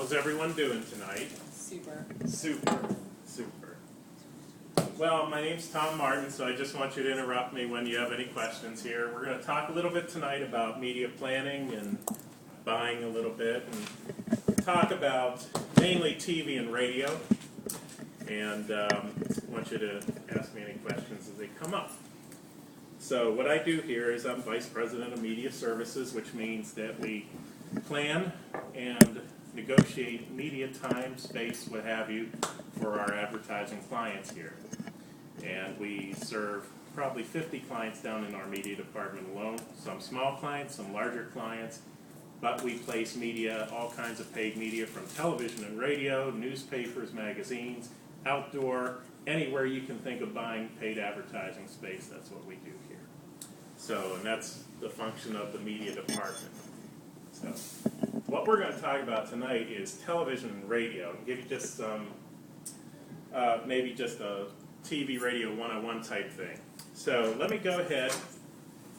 How's everyone doing tonight? Super. Super. Well, my name's Tom Martin, so I just want you to interrupt me when you have any questions here. We're going to talk a little bit tonight about media planning and buying a little bit, and talk about mainly TV and radio, and I want you to ask me any questions as they come up. So what I do here is I'm Vice President of Media Services, which means that we plan and negotiate media time, space, what have you, for our advertising clients here. And we serve probably 50 clients down in our media department alone, some small clients, some larger clients, but we place media, all kinds of paid media from television and radio, newspapers, magazines, outdoor, anywhere you can think of buying paid advertising space, that's what we do here. So, and that's the function of the media department. So, what we're going to talk about tonight is television and radio, and give you just some, maybe just a TV radio 101 type thing. So let me go ahead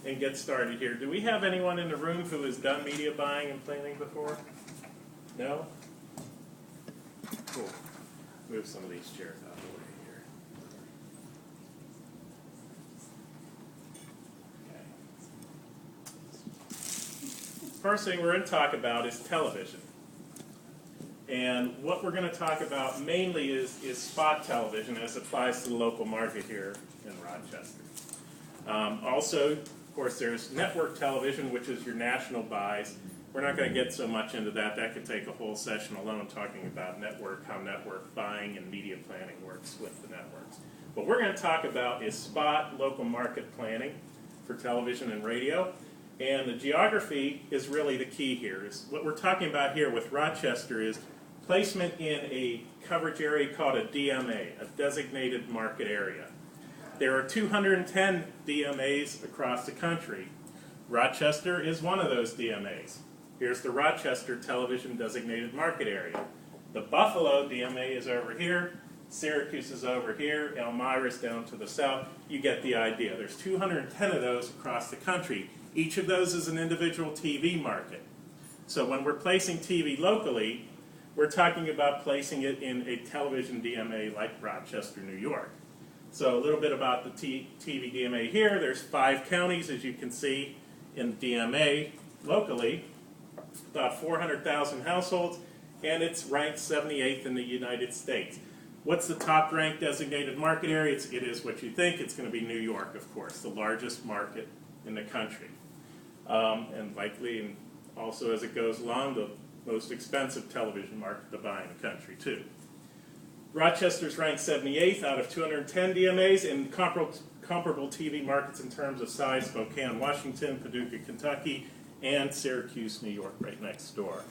and get started here. Do we have anyone in the room who has done media buying and planning before? No? Cool. Move some of these chairs out of the way here. Okay. First thing we're going to talk about is television. And what we're going to talk about mainly is spot television as it applies to the local market here in Rochester. Also, of course, there's network television, which is your national buys. We're not going to get so much into that. That could take a whole session alone talking about network, how network buying and media planning works with the networks. What we're going to talk about is spot local market planning for television and radio. And the geography is really the key here. What we're talking about here with Rochester is placement in a coverage area called a DMA, a designated market area. There are 210 DMAs across the country. Rochester is one of those DMAs. Here's the Rochester Television Designated Market Area. The Buffalo DMA is over here, Syracuse is over here, Elmira's down to the south. You get the idea. There's 210 of those across the country. Each of those is an individual TV market. So when we're placing TV locally, we're talking about placing it in a television DMA like Rochester, New York. So a little bit about the TV DMA here. There's 5 counties, as you can see, in DMA locally, about 400,000 households, and it's ranked 78th in the United States. What's the top ranked designated market area? It is what you think. It's going to be New York, of course, the largest market in the country. And likely, and also as it goes along, the most expensive television market to buy in the country, too. Rochester's ranked 78th out of 210 DMAs in comparable TV markets in terms of size: Spokane, Washington, Paducah, Kentucky, and Syracuse, New York, right next door.